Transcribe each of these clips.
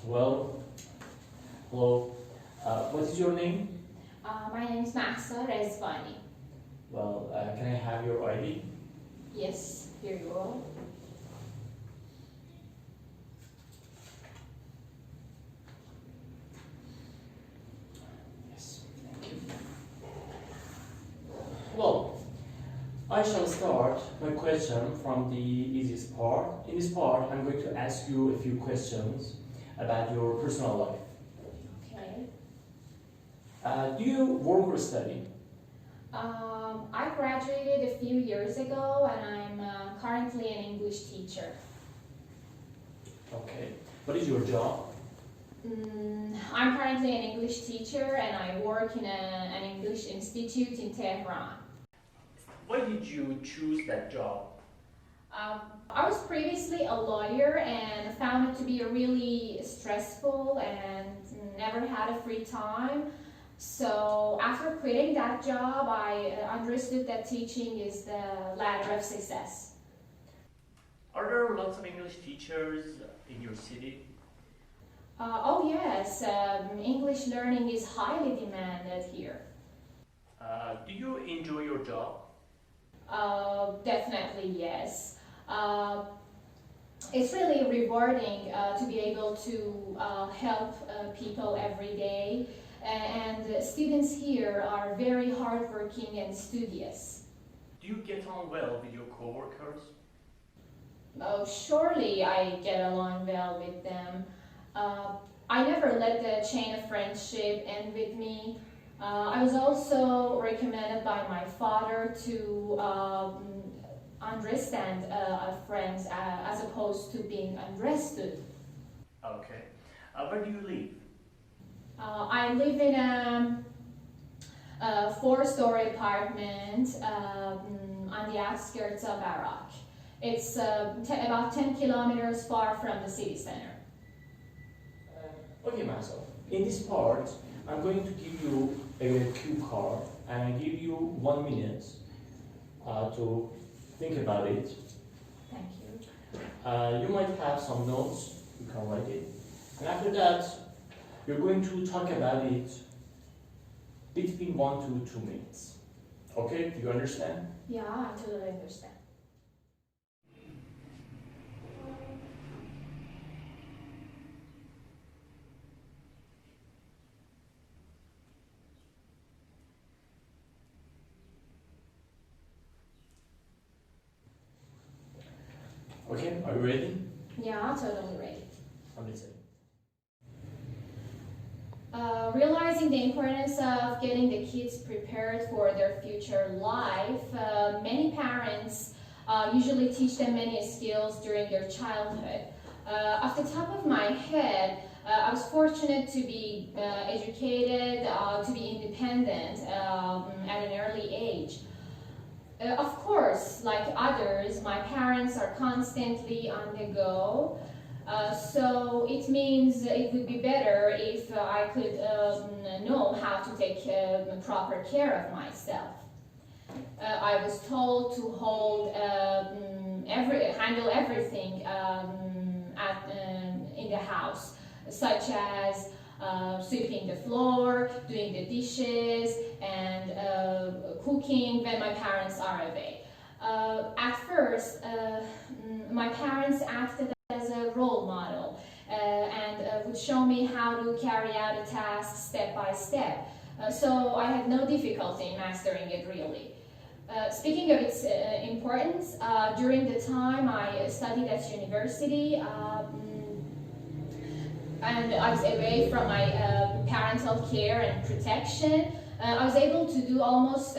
Well, hello. What is your name? My name is Mahsa Rezvani. Well, can I have your ID? Yes, here you go. Yes, thank you. Well, I shall start my question from the easiest part. In this part, I'm going to ask you a few questions about your personal life. Okay. Do you work or study? I graduated a few years ago and I'm currently an English teacher. Okay. What is your job? I'm currently an English teacher and I work in an English institute in Tehran. Why did you choose that job? I was previously a lawyer and found it to be really stressful and never had a free time. So after quitting that job, I understood that teaching is the ladder of success. Are there lots of English teachers in your city? Oh yes, English learning is highly demanded here. Do you enjoy your job? Definitely yes. It's really rewarding to be able to help people every day. And students here are very hardworking and studious. Do you get on well with your coworkers? Oh, surely I get along well with them. I never let the chain of friendship end with me. I was also recommended by my father to understand friends as opposed to being understood. Okay. Where do you live? I live in a four-story apartment on the outskirts of Iraq. It's about 10 kilometers far from the city center. Okay, myself. In this part, I'm going to give you a cue card and I give you 1 minute to think about it. Thank you. You might have some notes, you can write it. And after that, you're going to talk about it between 1 to 2 minutes. Okay, do you understand? Yeah, I totally understand. Okay, are you ready? Yeah, I'm totally ready. I'm listening. Realizing the importance of getting the kids prepared for their future life, many parents usually teach them many skills during their childhood. Off the top of my head, I was fortunate to be educated, to be independent at an early age. Of course, like others, my parents are constantly on the go. So it means it would be better if I could know how to take proper care of myself. I was told to handle everything in the house, such as sweeping the floor, doing the dishes, and cooking when my parents are away. At first, my parents acted as a role model and would show me how to carry out a task step by step. So I had no difficulty in mastering it really. Speaking of its importance, during the time I studied at university, and I was away from my parental care and protection, I was able to do almost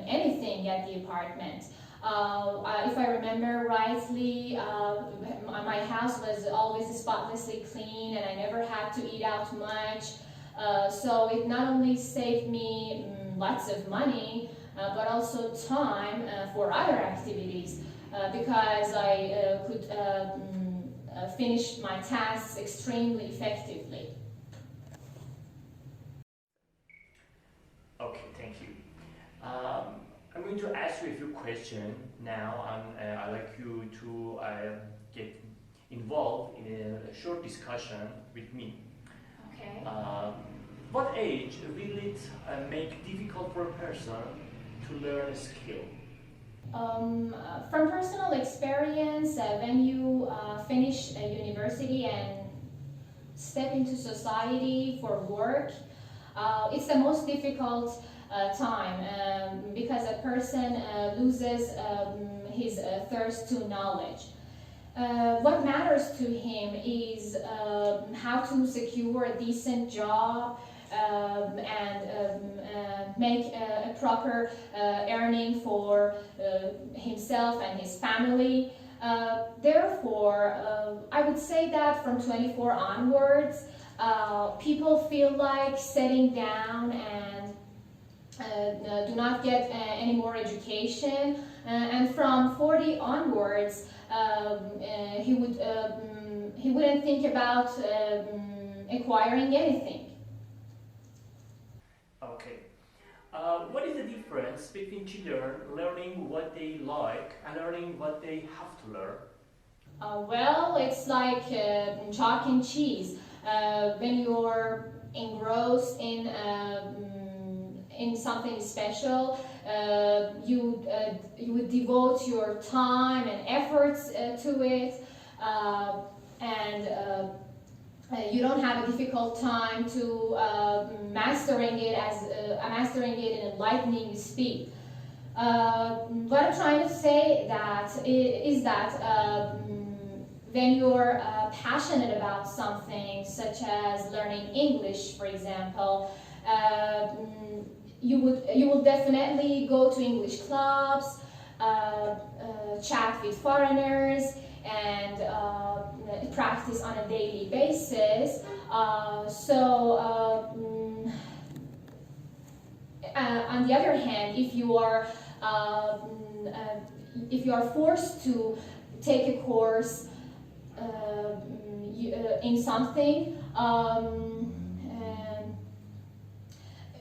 anything at the apartment. If I remember rightly, my house was always spotlessly clean and I never had to eat out much. So it not only saved me lots of money, but also time for other activities because I could finish my tasks extremely effectively. Okay, thank you. I'm going to ask you a few questions now, and I'd like you to get involved in a short discussion with me. Okay. What age will it make difficult for a person to learn a skill? From personal experience, when you finish a university and step into society for work, it's the most difficult time because a person loses his thirst to knowledge. What matters to him is how to secure a decent job and make a proper earning for himself and his family. Therefore, I would say that from 24 onwards, people feel like sitting down and do not get any more education, and from 40 onwards, he wouldn't think about acquiring anything. Okay. What is the difference between children learning what they like and learning what they have to learn? Well, it's like chalk and cheese. When you're engrossed in something special, you would devote your time and efforts to it, and you don't have a difficult time to mastering it in a lightning speed. What I'm trying to say is that when you're passionate about something, such as learning English, for example, you will definitely go to English clubs, chat with foreigners, and practice on a daily basis. On the other hand, if you are forced to take a course in something,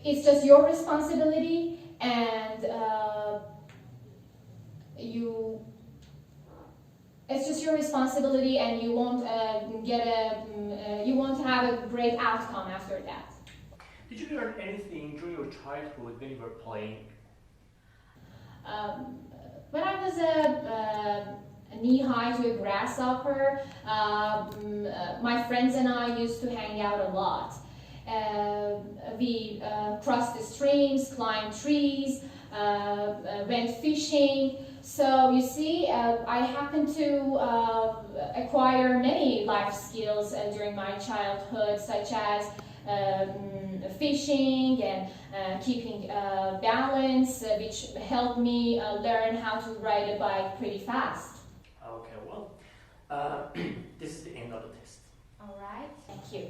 it's just your responsibility, and it's just your responsibility, and you won't you won't have a great outcome after that. Did you learn anything during your childhood when you were playing? When I was knee-high to a grasshopper, my friends and I used to hang out a lot. We crossed the streams, climbed trees, went fishing. So you see, I happened to acquire many life skills during my childhood, such as fishing and keeping balance, which helped me learn how to ride a bike pretty fast. Okay, well, this is the end of the test. All right, thank you.